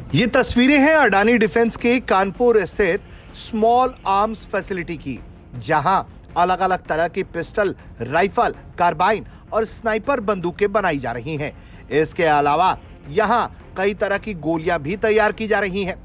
ये तस्वीरें हैं अडानी डिफेंस के कानपुर स्थित स्मॉल आर्म्स फैसिलिटी की, जहां अलग अलग तरह की पिस्टल, राइफल, कार्बाइन और स्नाइपर बंदूकें बनाई जा रही हैं। इसके अलावा यहां कई तरह की गोलियां भी तैयार की जा रही हैं।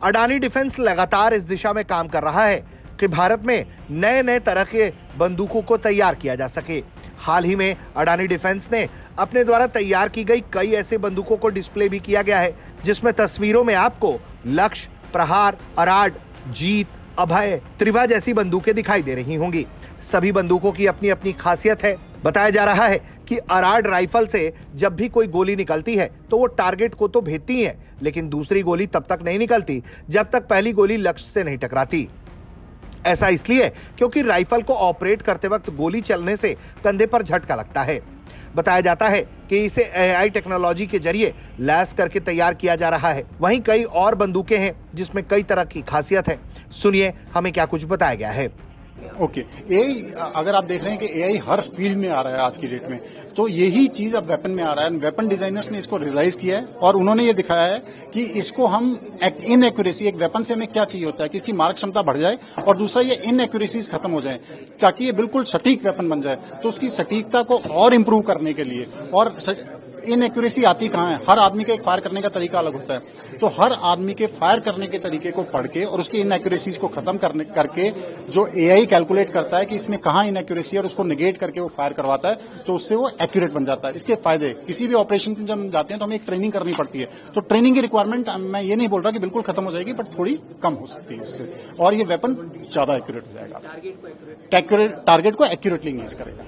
अडानी डिफेंस लगातार इस दिशा में काम कर रहा है कि भारत में नए नए तरह के बंदूकों को तैयार किया जा सके। हाल ही में अडानी डिफेंस ने अपने द्वारा तैयार की गई कई ऐसे बंदूकों को डिस्प्ले भी किया गया है, जिसमें तस्वीरों में आपको लक्ष्य, प्रहार, अराड, जीत, अभय, त्रिभा जैसी बंदूकें दिखाई दे रही होंगी। सभी बंदूकों की अपनी अपनी खासियत है। बताया जा रहा है कि अराड राइफल से जब भी कोई गोली निकलती है तो वो टारगेट को तो भेदती है, लेकिन दूसरी गोली तब तक नहीं निकलती जब तक पहली गोली लक्ष्य से नहीं टकराती। ऐसा इसलिए क्योंकि राइफल को ऑपरेट करते वक्त गोली चलने से कंधे पर झटका लगता है। बताया जाता है कि इसे एआई टेक्नोलॉजी के जरिए लैस करके तैयार किया जा रहा है। वहीं कई और बंदूकें हैं जिसमें कई तरह की खासियत है। सुनिए हमें क्या कुछ बताया गया है। ओके, एआई अगर आप देख रहे हैं कि एआई हर फील्ड में आ रहा है आज की डेट में, तो यही चीज अब वेपन में आ रहा है। वेपन डिजाइनर्स ने इसको रियलाइज किया है और उन्होंने ये दिखाया है कि इसको हम इनएक्यूरेसी, एक वेपन से हमें क्या चाहिए होता है कि इसकी मारक क्षमता बढ़ जाए और दूसरा ये इनएक्यूरेसीज खत्म हो जाए ताकि ये बिल्कुल सटीक वेपन बन जाए। तो उसकी सटीकता को और इम्प्रूव करने के लिए, और इनएक्यूरेसी आती कहाँ है, हर आदमी का एक फायर करने का तरीका अलग होता है, तो हर आदमी के फायर करने के तरीके को पढ़ के और उसकी इनएक्यूरेसीज को खत्म करके जो एआई कैलकुलेट करता है कि इसमें कहाँ इनएक्यूरेसी है और उसको नेगेट करके वो फायर करवाता है, तो उससे वो एक्यूरेट बन जाता है। इसके फायदे, किसी भी ऑपरेशन में जब हम जाते हैं तो हमें एक ट्रेनिंग करनी पड़ती है, तो ट्रेनिंग की रिक्वायरमेंट मैं ये नहीं बोल रहा कि बिल्कुल खत्म हो जाएगी, बट थोड़ी कम हो सकती है इससे, और ये वेपन ज्यादा एक्यूरेट हो जाएगा, टारगेट को एक्यूरेटली इंगेज करेगा।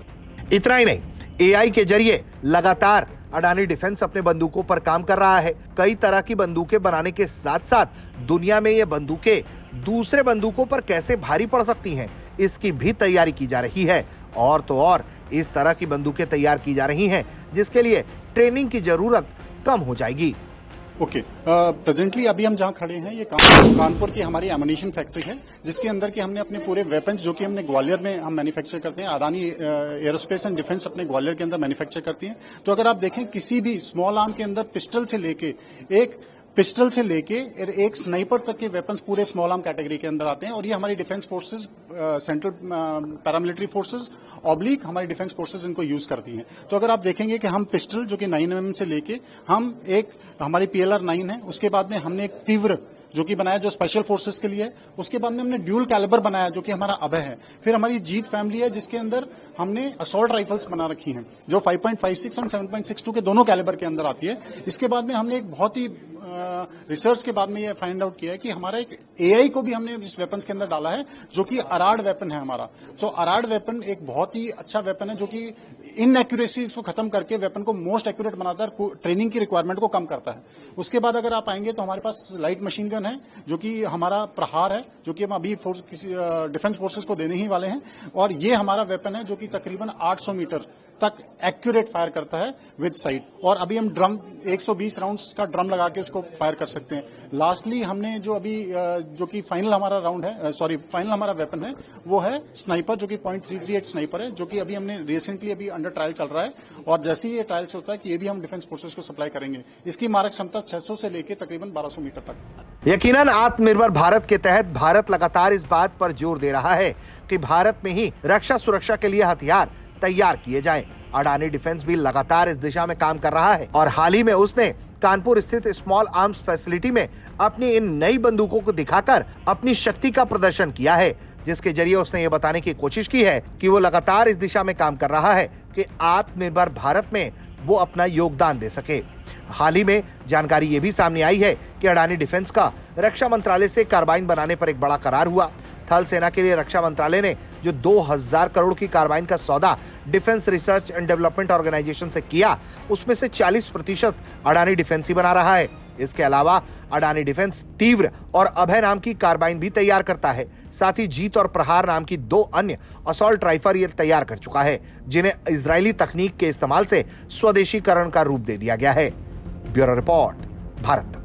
इतना ही नहीं, एआई के जरिए लगातार अडानी डिफेंस अपने बंदूकों पर काम कर रहा है। कई तरह की बंदूकें बनाने के साथ साथ दुनिया में ये बंदूकें दूसरे बंदूकों पर कैसे भारी पड़ सकती हैं, इसकी भी तैयारी की जा रही है। और तो और इस तरह की बंदूकें तैयार की जा रही हैं जिसके लिए ट्रेनिंग की जरूरत कम हो जाएगी। ओके, प्रेजेंटली अभी हम जहां खड़े हैं ये कानपुर की हमारी एमुनिशन फैक्ट्री है, जिसके अंदर के हमने अपने पूरे वेपन्स जो कि हमने ग्वालियर में हम मैन्युफैक्चर करते हैं। अडानी एरोस्पेस एंड डिफेंस अपने ग्वालियर के अंदर मैन्युफैक्चर करती है। तो अगर आप देखें किसी भी स्मॉल आर्म के अंदर पिस्टल से लेके एक स्नाइपर तक के वेपन्स पूरे स्मॉल आर्म कैटेगरी के अंदर आते हैं, और ये हमारी defence forces, central paramilitary forces oblique हमारी डिफेंस फोर्सेज इनको यूज करती हैं। तो अगर आप देखेंगे कि हम पिस्टल जो कि 9mm से लेके हम एक हमारी PLR 9 है, उसके बाद में हमने एक तीव्र जो कि बनाया जो स्पेशल फोर्सेस के लिए है, उसके बाद में हमने ड्यूल कैलिबर बनाया जो कि हमारा अभय है। फिर हमारी जीत फैमिली है जिसके अंदर हमने असॉल्ट राइफल्स बना रखी हैं जो 5.56 और 7.62 के दोनों कैलिबर के अंदर आती है। इसके बाद में हमने एक बहुत ही रिसर्च के बाद में ये फाइंड आउट किया है कि हमारा एक एआई को भी हमने इस वेपन्स के अंदर डाला है जो कि अराड वेपन है हमारा। तो अराड वेपन एक बहुत ही अच्छा वेपन है जो कि इनएक्यूरेसी को खत्म करके वेपन को मोस्ट एक्यूरेट बनाता है, ट्रेनिंग की रिक्वायरमेंट को कम करता है। उसके बाद अगर आप आएंगे तो हमारे पास लाइट मशीन गन है जो कि हमारा प्रहार है, जो कि हम अभी किसी डिफेंस फोर्सेस को देने ही वाले हैं, और ये हमारा वेपन है जो कि तकरीबन 800 मीटर तक एक्यूरेट फायर करता है विद साइट, और अभी हम ड्रम 120 राउंड्स का ड्रम लगा के उसको फायर कर सकते हैं। लास्टली हमने जो अभी जो कि फाइनल हमारा राउंड है, फाइनल हमारा वेपन है वो है स्नाइपर जो कि .338 स्नाइपर है, जो कि अभी हमने रिसेंटली अभी अंडर ट्रायल चल रहा है, और जैसे ही ये ट्रायल्स होता है कि ये भी हम डिफेंस फोर्सेस को सप्लाई करेंगे। इसकी मारक क्षमता 600 से लेकर तकरीबन 1200 मीटर तक। यकीनन आत्मनिर्भर भारत के तहत भारत लगातार इस बात पर जोर दे रहा है कि भारत में ही रक्षा सुरक्षा के लिए हथियार तैयार किए जाएं। अडानी डिफेंस भी लगातार इस दिशा में काम कर रहा है और हाल ही में उसने कानपुर स्थित स्मॉल आर्म्स फैसिलिटी में अपनी इन नई बंदूकों को दिखाकर अपनी शक्ति का प्रदर्शन किया है, जिसके जरिए उसने ये बताने की कोशिश की है कि वो लगातार इस दिशा में काम कर रहा है कि आत्मनिर्भर भारत में वो अपना योगदान दे सके। हाल ही में जानकारी ये भी सामने आई है कि अडानी डिफेंस का रक्षा मंत्रालय से कार्बाइन बनाने पर एक बड़ा करार हुआ। थल सेना के लिए रक्षा मंत्रालय ने जो 2000 करोड़ की कार्बाइन का सौदा defence research and development organisation से किया, उसमें से 40% अडानी डिफेंस ही बना रहा है। इसके अलावा अडानी डिफेंस तीव्र और अभय नाम की कार्बाइन भी तैयार करता है। साथ ही जीत और प्रहार नाम की 2 अन्य असॉल्ट राइफल ये तैयार कर चुका है, जिन्हें इजरायली तकनीक के इस्तेमाल से स्वदेशीकरण का रूप दे दिया गया है। Bureau report, Bharat.